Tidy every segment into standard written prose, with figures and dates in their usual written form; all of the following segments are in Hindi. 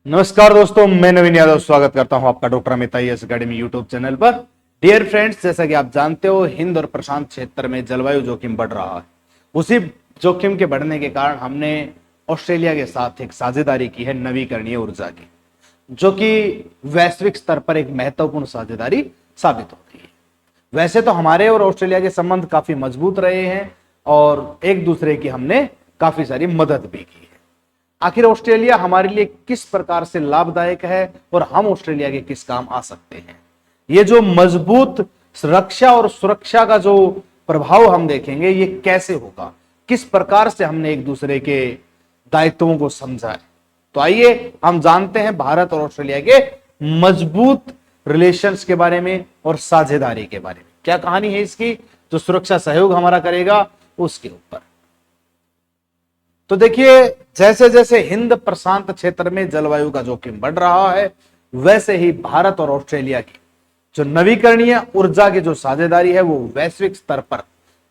नमस्कार दोस्तों, मैं नवीन यादव स्वागत करता हूं आपका doctor Amit IAS academy YouTube channel पर। डियर फ्रेंड्स, जैसा कि आप जानते हो, हिंद और प्रशांत क्षेत्र में जलवायु जोखिम बढ़ रहा है। उसी जोखिम के बढ़ने के कारण हमने ऑस्ट्रेलिया के साथ एक साझेदारी की है नवीकरणीय ऊर्जा की, जो कि वैश्विक स्तर पर एक महत्वपूर्ण साझेदारी साबित होती है। वैसे तो हमारे और ऑस्ट्रेलिया के संबंध काफी मजबूत रहे हैं और एक दूसरे की हमने काफी सारी मदद भी की है। आखिर ऑस्ट्रेलिया हमारे लिए किस प्रकार से लाभदायक है और हम ऑस्ट्रेलिया के किस काम आ सकते हैं, ये जो मजबूत रक्षा और सुरक्षा का जो प्रभाव हम देखेंगे, ये कैसे होगा, किस प्रकार से हमने एक दूसरे के दायित्वों को समझा है। तो आइए हम जानते हैं भारत और ऑस्ट्रेलिया के मजबूत रिलेशंस के बारे में और साझेदारी के बारे में। क्या कहानी है इसकी, जो सुरक्षा सहयोग हमारा करेगा उसके ऊपर। तो देखिए, जैसे जैसे हिंद प्रशांत क्षेत्र में जलवायु का जोखिम बढ़ रहा है, वैसे ही भारत और ऑस्ट्रेलिया की जो नवीकरणीय ऊर्जा की जो साझेदारी है, वो वैश्विक स्तर पर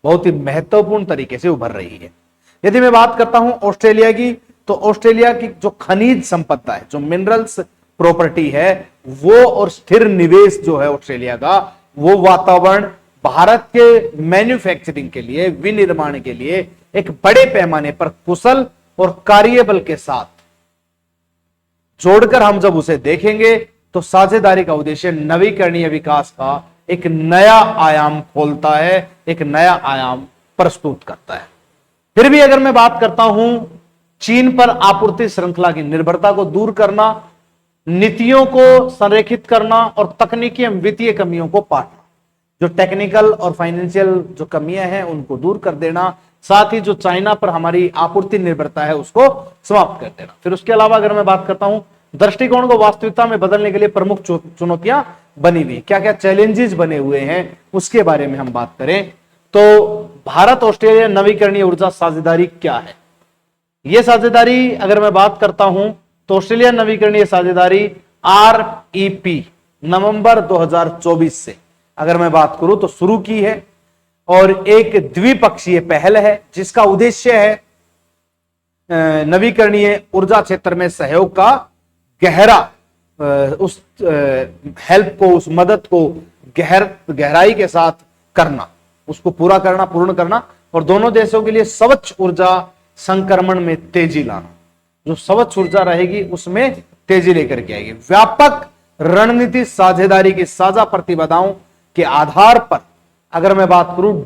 बहुत ही महत्वपूर्ण तरीके से उभर रही है। यदि मैं बात करता हूं ऑस्ट्रेलिया की, तो ऑस्ट्रेलिया की जो खनिज संपदा है, जो मिनरल्स प्रॉपर्टी है, वो और स्थिर निवेश जो है ऑस्ट्रेलिया का, वो वातावरण भारत के मैन्युफैक्चरिंग के लिए, विनिर्माण के लिए एक बड़े पैमाने पर कुशल और कार्यबल के साथ जोड़कर हम जब उसे देखेंगे, तो साझेदारी का उद्देश्य नवीकरणीय विकास का एक नया आयाम खोलता है, एक नया आयाम प्रस्तुत करता है। फिर भी अगर मैं बात करता हूं चीन पर आपूर्ति श्रृंखला की निर्भरता को दूर करना, नीतियों को संरेखित करना और तकनीकी एवं वित्तीय कमियों को पाटना, जो टेक्निकल और फाइनेंशियल जो कमियां हैं उनको दूर कर देना, साथ ही जो चाइना पर हमारी आपूर्ति निर्भरता है उसको समाप्त कर देना। फिर उसके अलावा अगर मैं बात करता हूं दृष्टिकोण को वास्तविकता में बदलने के लिए प्रमुख चुनौतियां बनी हुई, क्या क्या चैलेंजेस बने हुए हैं, उसके बारे में हम बात करें तो भारत ऑस्ट्रेलिया नवीकरणीय ऊर्जा साझेदारी क्या है। यह साझेदारी अगर मैं बात करता हूं तो ऑस्ट्रेलिया नवीकरणीय साझेदारी REP नवंबर 2024 से अगर मैं बात करूं तो शुरू की है और एक द्विपक्षीय पहल है, जिसका उद्देश्य है नवीकरणीय ऊर्जा क्षेत्र में सहयोग का गहरा उस हेल्प को, उस मदद को गहराई के साथ करना, उसको पूर्ण करना और दोनों देशों के लिए स्वच्छ ऊर्जा संक्रमण में तेजी लाना। जो स्वच्छ ऊर्जा रहेगी उसमें तेजी लेकर के आएगी। व्यापक रणनीति साझेदारी की साझा प्रतिबद्धताओं के आधार पर अगर मैं बात करूं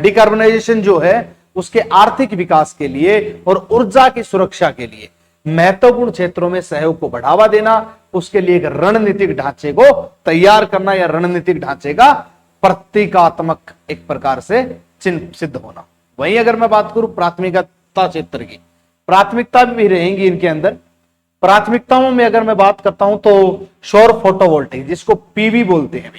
डिकार्बोनाइजेशन जो है उसके आर्थिक विकास के लिए और ऊर्जा की सुरक्षा के लिए महत्वपूर्ण क्षेत्रों में सहयोग को बढ़ावा देना, उसके लिए एक रणनीतिक ढांचे को तैयार करना या रणनीतिक ढांचे का प्रतीकात्मक एक प्रकार से चिन्ह सिद्ध होना। वहीं अगर मैं बात करूं प्राथमिकता क्षेत्र की, प्राथमिकता भी रहेंगी इनके अंदर। प्राथमिकताओं में अगर मैं बात करता हूं तो सौर फोटोवोल्टिक, जिसको पीवी बोलते हैं,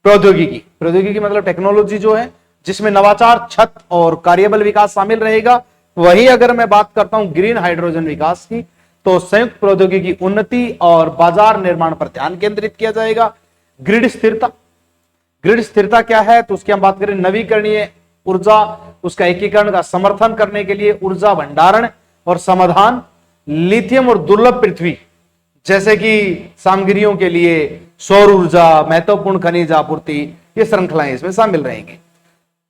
प्रौद्योगिकी मतलब टेक्नोलॉजी जो है, जिसमें नवाचार, छत और कार्यबल विकास शामिल रहेगा। वही अगर मैं बात करता हूं ग्रीन हाइड्रोजन विकास की, तो संयुक्त प्रौद्योगिकी उन्नति और बाजार निर्माण पर ध्यान केंद्रित किया जाएगा। ग्रिड स्थिरता क्या है, तो उसकी हम बात करें नवीकरणीय ऊर्जा, उसका एकीकरण का समर्थन करने के लिए ऊर्जा भंडारण और समाधान, लिथियम और दुर्लभ पृथ्वी जैसे कि सामग्रियों के लिए सौर ऊर्जा, महत्वपूर्ण खनिज आपूर्ति, ये श्रृंखलाएं इसमें शामिल रहेंगी।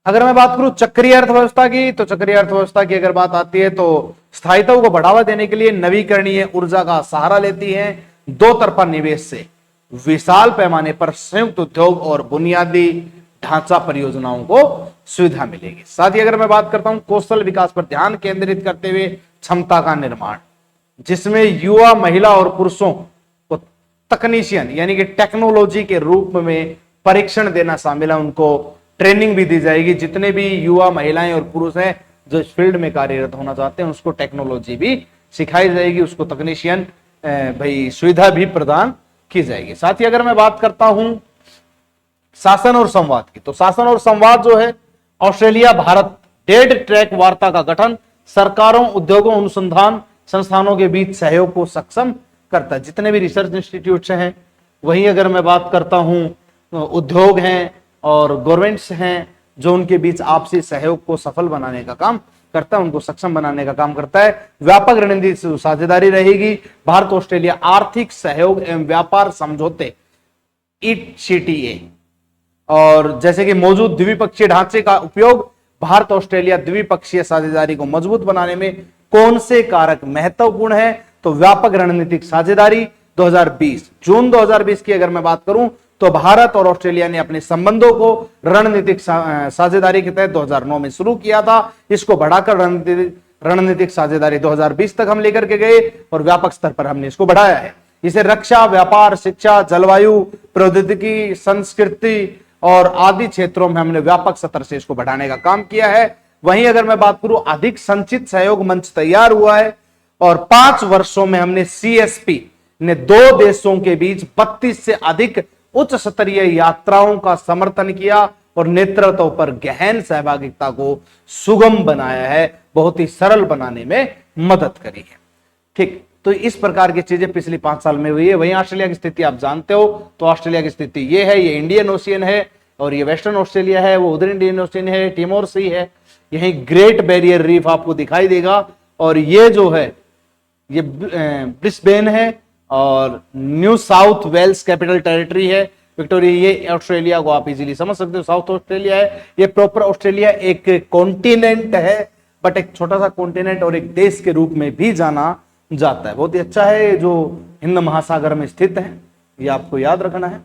अगर मैं बात करूं चक्रीय अर्थव्यवस्था की, तो चक्रीय अर्थव्यवस्था की अगर बात आती है तो स्थायित्व को बढ़ावा देने के लिए नवीकरणीय ऊर्जा का सहारा लेती है। दो तरफा निवेश से विशाल पैमाने पर संयुक्त उद्योग और बुनियादी ढांचा परियोजनाओं को सुविधा मिलेगी। साथ ही अगर मैं बात करता हूं कौशल विकास पर ध्यान केंद्रित करते हुए क्षमता का निर्माण, जिसमें युवा, महिला और पुरुषों को तकनीशियन यानी कि टेक्नोलॉजी के रूप में परीक्षण देना शामिल है। उनको ट्रेनिंग भी दी जाएगी। जितने भी युवा, महिलाएं और पुरुष हैं जो इस फील्ड में कार्यरत होना चाहते हैं, उसको टेक्नोलॉजी भी सिखाई जाएगी, उसको तकनीशियन सुविधा भी प्रदान की जाएगी। साथ ही अगर मैं बात करता हूं शासन और संवाद की, तो शासन और संवाद जो है ऑस्ट्रेलिया भारत डेड ट्रैक वार्ता का गठन सरकारों, उद्योगों, अनुसंधान संस्थानों के बीच सहयोग को सक्षम करता है। जितने भी रिसर्च इंस्टीट्यूट्स हैं, वहीं अगर मैं बात करता हूं उद्योग हैं और गवर्नमेंट्स हैं, जो उनके बीच आपसी सहयोग को सफल बनाने का काम करता है, उनको सक्षम बनाने का काम करता है। व्यापक रणनीतिक साझेदारी रहेगी। भारत ऑस्ट्रेलिया आर्थिक सहयोग एवं व्यापार समझौते ECTA, और जैसे कि मौजूद द्विपक्षीय ढांचे का उपयोग भारत ऑस्ट्रेलिया द्विपक्षीय साझेदारी को मजबूत बनाने में कौन से कारक महत्वपूर्ण है? तो व्यापक रणनीतिक साझेदारी 2020, जून 2020 की अगर मैं बात करूं तो भारत और ऑस्ट्रेलिया ने अपने संबंधों को रणनीतिक साझेदारी के तहत 2009 में शुरू किया था। इसको बढ़ाकर रणनीतिक साझेदारी 2020 तक हम लेकर के गए और व्यापक स्तर पर हमने इसको बढ़ाया है। इसे रक्षा, व्यापार, शिक्षा, जलवायु, प्रौद्योगिकी, संस्कृति और आदि क्षेत्रों में हमने व्यापक स्तर से इसको बढ़ाने का काम किया है। वहीं अगर मैं बात करूं, अधिक संचित सहयोग मंच तैयार हुआ है और 5 वर्षों में हमने CSP ने 2 देशों के बीच 32 से अधिक उच्च स्तरीय यात्राओं का समर्थन किया और नेतृत्व पर गहन सहभागिता को सुगम बनाया है, बहुत ही सरल बनाने में मदद करी है। ठीक, तो इस प्रकार की चीजें पिछले 5 साल में हुई है। वहीं ऑस्ट्रेलिया की स्थिति आप जानते हो, तो ऑस्ट्रेलिया की स्थिति ये है, ये इंडियन ओशियन है और ये वेस्टर्न ऑस्ट्रेलिया है, वो उधर इंडियन ओशियन है, टिमोर सी है, यही ग्रेट बैरियर रीफ आपको दिखाई देगा और ये जो है ये ब्रिस्बेन है और New South Wales Capital Territory है विक्टोरिया। ये ऑस्ट्रेलिया को आप इजीली समझ सकते हो, साउथ ऑस्ट्रेलिया है। ये प्रॉपर ऑस्ट्रेलिया एक कॉन्टिनेंट है, बट एक छोटा सा कॉन्टिनेंट और एक देश के रूप में भी जाना जाता है। बहुत ही अच्छा है, जो हिंद महासागर में स्थित है, ये आपको याद रखना है।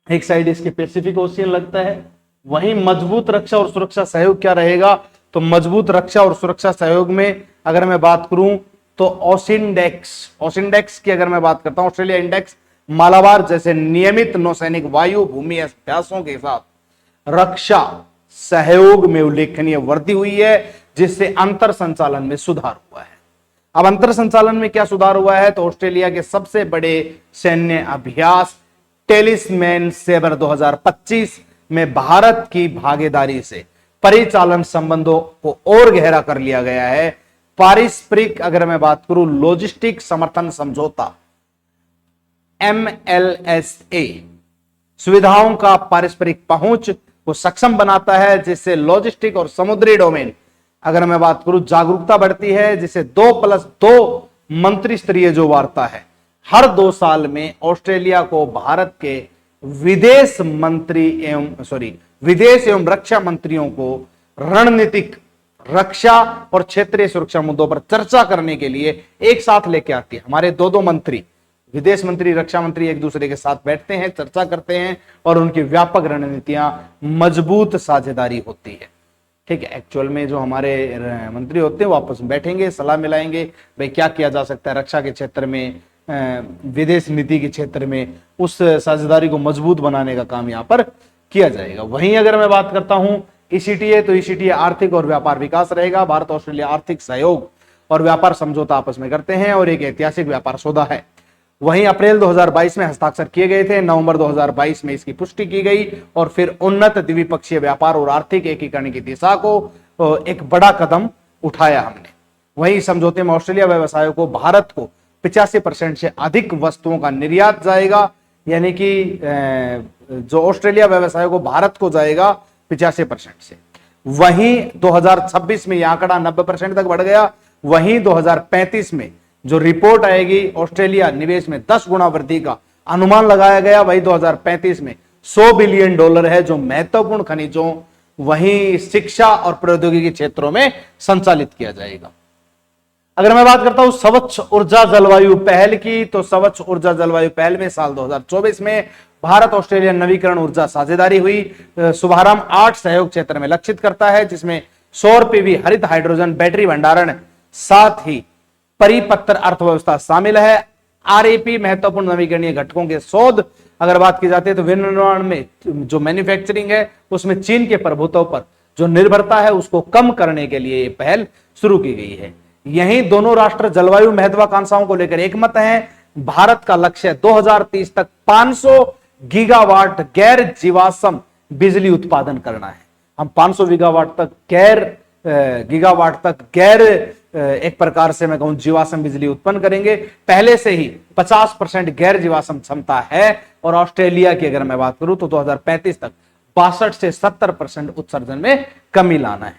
एक साइड इसके पैसिफिक ओशियन लगता है। वहीं मजबूत रक्षा और सुरक्षा सहयोग क्या रहेगा? तो मजबूत रक्षा और सुरक्षा सहयोग में अगर मैं बात करूं तो ओसिंडेक्स की अगर मैं बात करता हूं, ऑस्ट्रेलिया इंडेक्स मालाबार जैसे नियमित नौसैनिक वायु भूमि अभ्यासों के साथ रक्षा सहयोग में उल्लेखनीय वृद्धि हुई है, जिससे अंतर संचालन में सुधार हुआ है। अब अंतर संचालन में क्या सुधार हुआ है? तो ऑस्ट्रेलिया के सबसे बड़े सैन्य अभ्यास टेलिस्मैन सेबर 2025 में भारत की भागीदारी से परिचालन संबंधों को और गहरा कर लिया गया है। पारस्परिक अगर मैं बात करूं, लॉजिस्टिक समर्थन समझौता MLSA सुविधाओं का पारस्परिक पहुंच को सक्षम बनाता है, जिससे लॉजिस्टिक और समुद्री डोमेन अगर मैं बात करूं जागरूकता बढ़ती है, जिससे 2+2 मंत्री स्तरीय जो वार्ता है हर 2 साल में ऑस्ट्रेलिया को भारत के विदेश एवं रक्षा मंत्रियों को रणनीतिक रक्षा और क्षेत्रीय सुरक्षा मुद्दों पर चर्चा करने के लिए एक साथ लेके आती है। हमारे 2 मंत्री, विदेश मंत्री, रक्षा मंत्री एक दूसरे के साथ बैठते हैं, चर्चा करते हैं और उनकी व्यापक रणनीतियां मजबूत साझेदारी होती है। ठीक है, एक्चुअल में जो हमारे मंत्री होते हैं वो आपस में बैठेंगे, सलाह मिलाएंगे, भाई क्या किया जा सकता है रक्षा के क्षेत्र में, विदेश नीति के क्षेत्र में, उस साझेदारी को मजबूत बनाने का काम यहाँ पर किया जाएगा। वहीं अगर मैं बात करता हूं ECTA, तो ECTA आर्थिक और व्यापार विकास रहेगा। भारत ऑस्ट्रेलिया आर्थिक सहयोग और व्यापार समझौता आपस में करते हैं और एक ऐतिहासिक व्यापार सौदा है। वहीं अप्रैल 2022 में हस्ताक्षर किए गए थे, नवंबर 2022 में इसकी पुष्टि की गई और फिर उन्नत द्विपक्षीय व्यापार और आर्थिक एकीकरण की दिशा को एक बड़ा कदम उठाया हमने। वहीं समझौते में ऑस्ट्रेलिया व्यवसायों को भारत को 85% से अधिक वस्तुओं का निर्यात जाएगा, यानी कि जो ऑस्ट्रेलिया व्यवसायों को भारत को जाएगा 85% से। वहीं 2026 में यह आंकड़ा 90% तक बढ़ गया। वहीं 2035 में जो रिपोर्ट आएगी, ऑस्ट्रेलिया निवेश में 10 गुना वृद्धि का अनुमान लगाया गया। वही 2035 में $100 बिलियन है, जो महत्वपूर्ण खनिजों, वहीं शिक्षा और प्रौद्योगिकी क्षेत्रों में संचालित किया जाएगा। अगर मैं बात करता हूं स्वच्छ ऊर्जा जलवायु पहल की, तो स्वच्छ ऊर्जा जलवायु पहल में साल 2024 में भारत ऑस्ट्रेलिया नवीकरण ऊर्जा साझेदारी हुई। शुभारंभ 8 सहयोग क्षेत्र में लक्षित करता है, जिसमें सौर पीवी, हरित हाइड्रोजन, बैटरी भंडारण, साथ ही परिपत्र अर्थव्यवस्था शामिल है। RAP महत्वपूर्ण नवीकरणीय घटकों के शोध अगर बात की जाती है तो विनिर्माण में जो मैन्युफैक्चरिंग है उसमें चीन के प्रभुत्व पर जो निर्भरता है उसको कम करने के लिए यह पहल शुरू की गई है। यहीं दोनों राष्ट्र जलवायु महत्वाकांक्षाओं को लेकर एकमत हैं। भारत का लक्ष्य 2030 तक 500 गीगावाट गैर जीवाश्म बिजली उत्पादन करना है। हम 500 गीगावाट तक गैर एक प्रकार से मैं कहूं जीवाश्म बिजली उत्पन्न करेंगे। पहले से ही 50% गैर जीवाश्म क्षमता है और ऑस्ट्रेलिया की अगर मैं बात करूं तो 2035 तक 62 से 70% उत्सर्जन में कमी लाना है।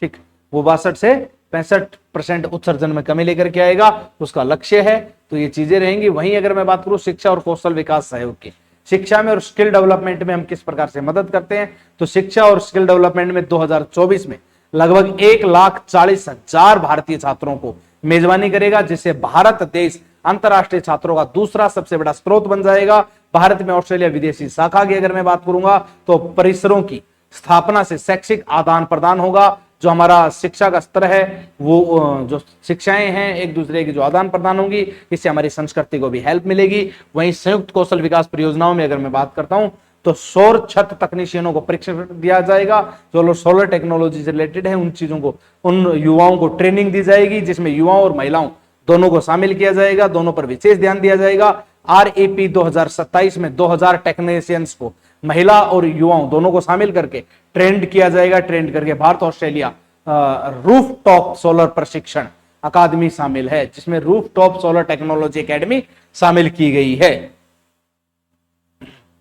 ठीक, वो 62 से 65% उत्सर्जन में कमी लेकर के आएगा, उसका लक्ष्य है। तो ये चीजें रहेंगी। वहीं अगर मैं बात करूं शिक्षा और कौशल विकास सहयोग की, शिक्षा में और स्किल डेवलपमेंट में हम किस प्रकार से मदद करते हैं, तो शिक्षा और स्किल डेवलपमेंट में 2024 में लगभग 1,40,000 भारतीय छात्रों को मेजबानी करेगा, जिससे भारत देश अंतरराष्ट्रीय छात्रों का दूसरा सबसे बड़ा स्रोत बन जाएगा। भारत में ऑस्ट्रेलिया विदेशी शाखा की अगर मैं बात करूंगा तो परिसरों की स्थापना से शैक्षिक आदान प्रदान होगा। जो हमारा शिक्षा का स्तर है, वो जो शिक्षाएं हैं एक दूसरे की जो आदान प्रदान होंगी, इससे हमारी संस्कृति को भी हेल्प मिलेगी। वहीं संयुक्त कौशल विकास परियोजनाओं में अगर मैं बात करता हूं तो सौर छत तकनीशियनों को प्रशिक्षण दिया जाएगा, जो लोग सोलर टेक्नोलॉजी से रिलेटेड है, उन चीजों को, उन युवाओं को ट्रेनिंग दी जाएगी, जिसमें युवाओं और महिलाओं दोनों को शामिल किया जाएगा, दोनों पर विशेष ध्यान दिया जाएगा। RAP 2027 में 2000 टेक्नीशियंस को, महिला और युवाओं दोनों को शामिल करके ट्रेंड किया जाएगा। ट्रेंड करके Bharat Australia roof top solar प्रशिक्षण अकादमी शामिल है, जिसमें roof top solar technology academy शामिल की गई है।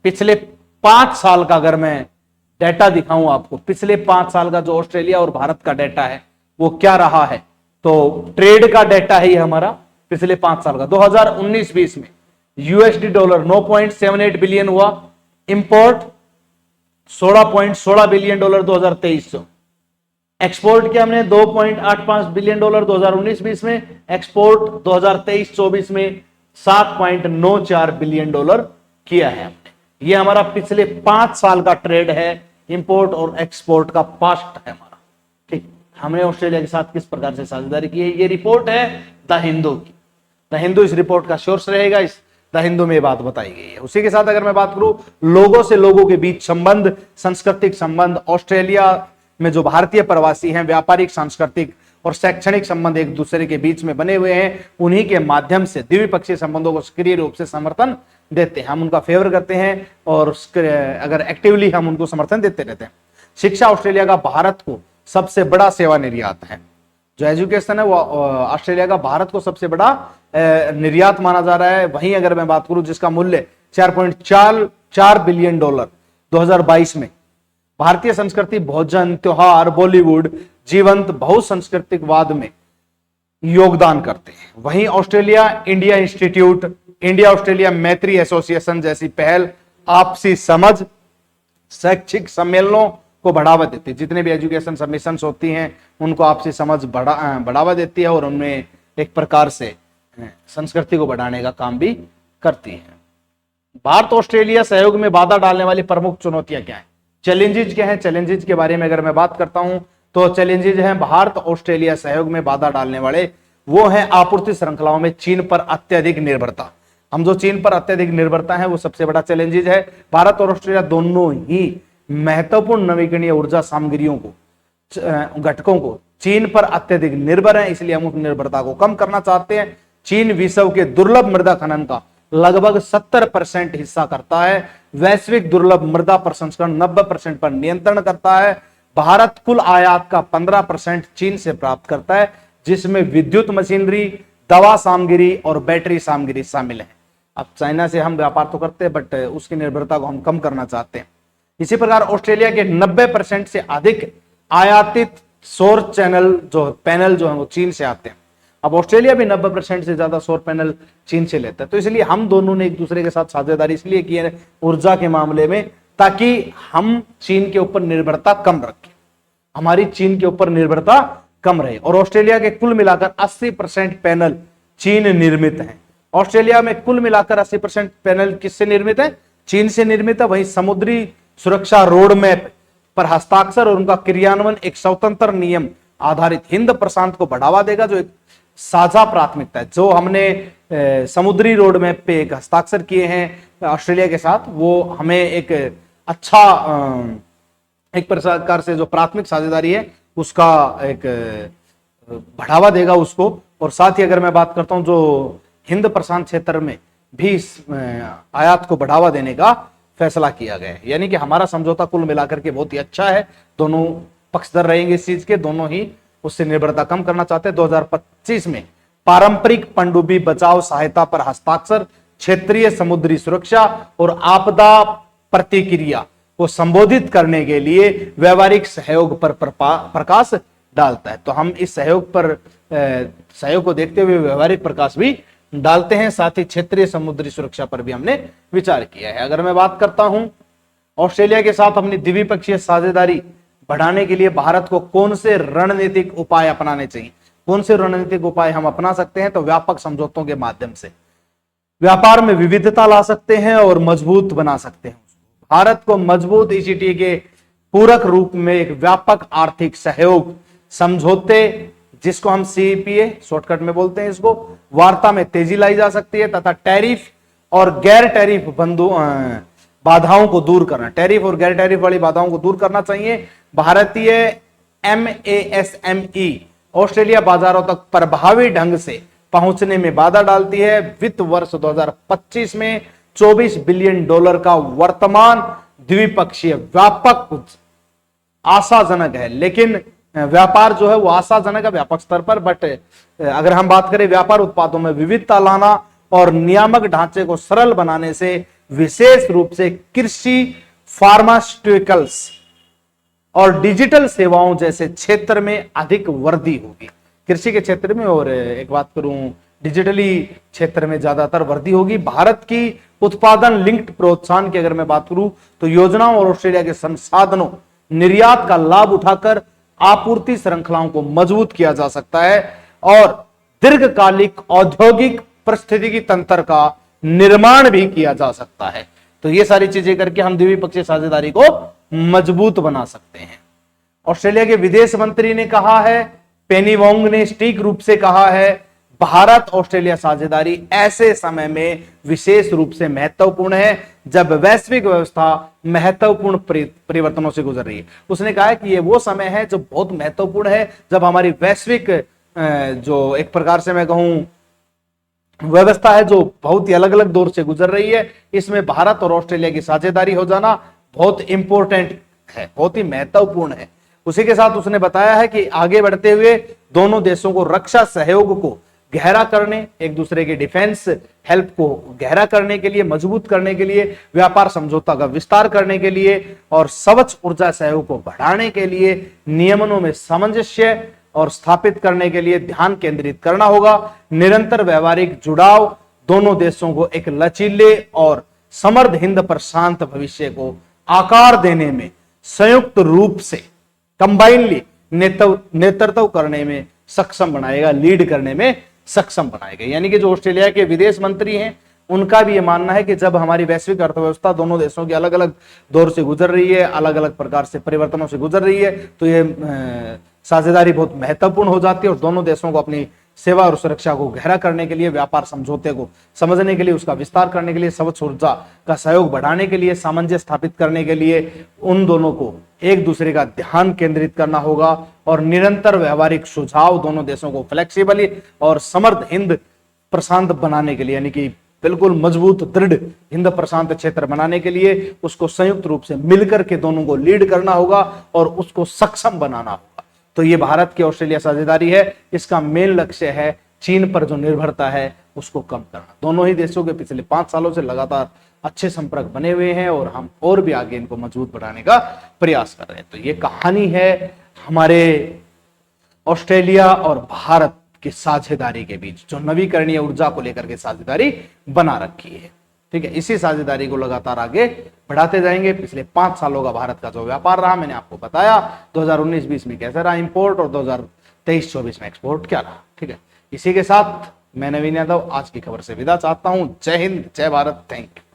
पिछले 5 साल का अगर मैं डेटा दिखाऊं आपको, पिछले 5 साल का जो ऑस्ट्रेलिया और भारत का डेटा है वो क्या रहा है, तो ट्रेड का डेटा है ये हमारा पिछले 5 साल का। 2019-20 में USD डॉलर 9.78 बिलियन हुआ, इंपोर्ट 16.16 बिलियन डॉलर 2023। एक्सपोर्ट किया हमने 2.85 बिलियन डॉलर 2019-20 में, एक्सपोर्ट 2023-24 में 7.94 बिलियन डॉलर किया है हमने। ये हमारा पिछले 5 साल का ट्रेड है, इंपोर्ट और एक्सपोर्ट का पास्ट है हमारा। ठीक, हमने ऑस्ट्रेलिया के साथ किस प्रकार से साझेदारी की है, ये रिपोर्ट है द हिंदू की। द हिंदू इस रिपोर्ट का सोर्स रहेगा, इस द हिंदू में बात बताई गई है। उसी के साथ अगर मैं बात करूं लोगों से लोगों के बीच संबंध, सांस्कृतिक संबंध, ऑस्ट्रेलिया में जो भारतीय प्रवासी हैं, व्यापारिक, सांस्कृतिक और शैक्षणिक संबंध एक दूसरे के बीच में बने हुए हैं, उन्हीं के माध्यम से द्विपक्षीय संबंधों को सक्रिय रूप से समर्थन देते हैं, हम उनका फेवर करते हैं और अगर एक्टिवली हम उनको समर्थन देते रहते हैं। शिक्षा ऑस्ट्रेलिया का भारत को सबसे बड़ा सेवा निर्यात है। जो एजुकेशन है वो ऑस्ट्रेलिया का भारत को सबसे बड़ा निर्यात माना जा रहा है। वहीं अगर मैं बात करूं जिसका मूल्य 4.44 बिलियन डॉलर 2022 में, भारतीय संस्कृति, भोजन, त्योहार, बॉलीवुड, जीवंत बहुसंस्कृतिकवाद में योगदान करते हैं। वहीं Australia India institute, India Australia मैत्री एसोसिएशन जैसी पहल आपसी समझ, शैक्षिक सम्मेलनों को बढ़ावा देती है। जितने भी एजुकेशन सबमिशंस होती हैं उनको आपसी समझ बढ़ावा देती है और उनमें एक प्रकार से संस्कृति को बढ़ाने का काम भी करती है। भारत ऑस्ट्रेलिया सहयोग में बाधा डालने वाली प्रमुख चुनौतियां क्या है, चैलेंजेस क्या है। चैलेंजेस के बारे में अगर मैं बात करता हूं तो चैलेंजेस हैं भारत ऑस्ट्रेलिया सहयोग में बाधा डालने वाले, वो है आपूर्ति श्रृंखलाओं में चीन पर अत्यधिक निर्भरता। हम जो चीन पर अत्यधिक निर्भरता है वो सबसे बड़ा चैलेंजेस है। भारत और ऑस्ट्रेलिया दोनों ही महत्वपूर्ण नवीकरणीय ऊर्जा सामग्रियों को, घटकों को चीन पर अत्यधिक निर्भर है, इसलिए हम उस निर्भरता को कम करना चाहते हैं। चीन विश्व के दुर्लभ मृदा खनन का लगभग 70% हिस्सा करता है। वैश्विक दुर्लभ मृदा प्रसंस्करण 90% पर नियंत्रण करता है। भारत कुल आयात का 15% चीन से प्राप्त करता है, जिसमें विद्युत मशीनरी, दवा सामग्री और बैटरी सामग्री शामिल है। अब चाइना से हम व्यापार तो करते हैं बट उसकी निर्भरता को हम कम करना चाहते हैं। इसी प्रकार ऑस्ट्रेलिया के 90% से अधिक आयातित सौर पैनल जो है वो चीन से आते हैं। अब ऑस्ट्रेलिया भी 90% से ज्यादा सौर पैनल चीन से लेता है। तो इसलिए हम दोनों ने एक दूसरे के साथ साझेदारी इसलिए की है ऊर्जा के मामले में, ताकि हम चीन के ऊपर निर्भरता कम रखें, हमारी चीन के ऊपर निर्भरता कम रहे। और ऑस्ट्रेलिया के कुल मिलाकर 80% पैनल चीन निर्मित हैं। ऑस्ट्रेलिया में कुल मिलाकर 80% पैनल किससे निर्मित है, चीन से निर्मित है। वहीं समुद्री सुरक्षा रोड मैप पर हस्ताक्षर और उनका क्रियान्वयन एक स्वतंत्र नियम आधारित हिंद प्रशांत को बढ़ावा देगा, जो एक साझा प्राथमिकता है। जो हमने समुद्री रोड मैप पे एक हस्ताक्षर किए हैं ऑस्ट्रेलिया के साथ, वो हमें एक अच्छा एक प्रकार से जो प्राथमिक साझेदारी है उसका एक बढ़ावा देगा उसको। और साथ ही अगर मैं बात करता हूं जो हिंद प्रशांत क्षेत्र में भी आयात को बढ़ावा देने का फैसला किया गया है, यानी कि हमारा समझौता कुल मिलाकर के बहुत ही अच्छा है। दोनों पक्षधर रहेंगे इस चीज के, दोनों ही उससे निर्भरता कम करना चाहते हैं। 2025 में पारंपरिक पनडुब्बी बचाव सहायता पर हस्ताक्षर, क्षेत्रीय समुद्री सुरक्षा और आपदा प्रतिक्रिया को संबोधित करने के लिए व्यवहारिक सहयोग पर प्रकाश डालता है। तो हम इस सहयोग पर सहयोग को देखते हुए व्यवहारिक प्रकाश भी डालते हैं। साथ ही क्षेत्रीय समुद्री सुरक्षा पर भी हमने विचार किया है। अगर मैं बात करता हूं ऑस्ट्रेलिया के साथ अपनी द्विपक्षीय साझेदारी बढ़ाने के लिए भारत को कौन से रणनीतिक उपाय अपनाने चाहिए, कौन से रणनीतिक उपाय हम अपना सकते हैं, तो व्यापक समझौतों के माध्यम से व्यापार में विविधता ला सकते हैं और मजबूत बना सकते हैं। भारत को मजबूत ईसीटी के पूरक रूप में एक व्यापक आर्थिक सहयोग समझौते, जिसको हम सीईपीए शॉर्टकट में बोलते हैं, इसको वार्ता में तेजी लाई जा सकती है तथा टैरिफ और गैर टैरिफ बाधाओं को दूर करना, टैरिफ और गैर टैरिफ वाली बाधाओं को दूर करना चाहिए। भारतीय एमएसएमई ऑस्ट्रेलिया बाजारों तक प्रभावी ढंग से पहुंचने में बाधा डालती है। वित्त वर्ष 2025 में $24 बिलियन का वर्तमान द्विपक्षीय व्यापक आशाजनक है, लेकिन व्यापार जो है वो आशाजनक है व्यापक स्तर पर, बट अगर हम बात करें व्यापार उत्पादों में विविधता लाना और नियामक ढांचे को सरल बनाने से विशेष रूप से कृषि, फार्मास्यूटिकल्स और डिजिटल सेवाओं जैसे क्षेत्र में अधिक वृद्धि होगी। कृषि के क्षेत्र में और एक बात करूं डिजिटली क्षेत्र में ज्यादातर वृद्धि होगी। भारत की उत्पादन लिंक्ड प्रोत्साहन की अगर मैं बात करूं तो योजनाओं और ऑस्ट्रेलिया के संसाधनों, निर्यात का लाभ उठाकर आपूर्ति श्रृंखलाओं को मजबूत किया जा सकता है और दीर्घकालिक औद्योगिक पारिस्थितिकी तंत्र का निर्माण भी किया जा सकता है। तो ये सारी चीजें करके हम द्विपक्षीय साझेदारी को मजबूत बना सकते हैं। ऑस्ट्रेलिया के विदेश मंत्री ने कहा है, पेनी वोंग ने सटीक रूप से कहा है, भारत ऑस्ट्रेलिया साझेदारी ऐसे समय में विशेष रूप से महत्वपूर्ण है जब वैश्विक व्यवस्था महत्वपूर्ण परिवर्तनों से गुजर रही है। उसने कहा है कि ये वो समय है जो बहुत महत्वपूर्ण है, जब हमारी वैश्विक जो एक प्रकार से मैं कहूं व्यवस्था है जो बहुत ही अलग अलग दौर से गुजर रही है। इसमें भारत और ऑस्ट्रेलिया की साझेदारी हो जाना बहुत इंपॉर्टेंट है, बहुत ही महत्वपूर्ण है। उसी के साथ उसने बताया है कि आगे बढ़ते हुए दोनों देशों को रक्षा सहयोग को गहरा करने, एक दूसरे के डिफेंस हेल्प को गहरा करने के लिए, मजबूत करने के लिए, व्यापार समझौता का विस्तार करने के लिए और स्वच्छ ऊर्जा सहयोग को बढ़ाने के लिए नियमनों में सामंजस्य और स्थापित करने के लिए ध्यान केंद्रित करना होगा। निरंतर व्यवहारिक जुड़ाव दोनों देशों को एक लचीले और समृद्ध हिंद प्रशांत भविष्य को आकार देने में संयुक्त रूप से कंबाइनली नेतृत्व करने में सक्षम बनाएगा, लीड करने में सक्षम बनाएगा। यानी कि जो ऑस्ट्रेलिया के विदेश मंत्री हैं उनका भी ये मानना है कि जब हमारी वैश्विक अर्थव्यवस्था दोनों देशों की अलग अलग दौर से गुजर रही है, अलग अलग प्रकार से परिवर्तनों से गुजर रही है, तो ये साझेदारी बहुत महत्वपूर्ण हो जाती है और दोनों देशों को अपनी सेवा और सुरक्षा को गहरा करने के लिए, व्यापार समझौते को समझने के लिए, उसका विस्तार करने के लिए, स्वच्छ ऊर्जा का सहयोग बढ़ाने के लिए, सामंजस्य स्थापित करने के लिए उन दोनों को एक दूसरे का ध्यान केंद्रित करना होगा और निरंतर व्यवहारिक सुझाव दोनों देशों को फ्लेक्सिबली और समृद्ध हिंद प्रशांत बनाने के लिए, यानी कि बिल्कुल मजबूत दृढ़ हिंद प्रशांत क्षेत्र बनाने के लिए उसको संयुक्त रूप से मिलकर के दोनों को लीड करना होगा और उसको सक्षम बनाना होगा। तो ये भारत की ऑस्ट्रेलिया साझेदारी है, इसका मेन लक्ष्य है चीन पर जो निर्भरता है उसको कम करना। दोनों ही देशों के पिछले 5 सालों से लगातार अच्छे संपर्क बने हुए हैं और हम और भी आगे इनको मजबूत बनाने का प्रयास कर रहे हैं। तो ये कहानी है हमारे ऑस्ट्रेलिया और भारत की साझेदारी के बीच, जो नवीकरणीय ऊर्जा को लेकर के साझेदारी बना रखी है। ठीक है, इसी साझेदारी को लगातार आगे बढ़ाते जाएंगे। पिछले 5 सालों का भारत का जो व्यापार रहा मैंने आपको बताया, 2019-20 में कैसा रहा इंपोर्ट और 2023-24 में एक्सपोर्ट क्या रहा। ठीक है, इसी के साथ मैं नवीन यादव आज की खबर से विदा चाहता हूं। जय हिंद, जय भारत, थैंक यू।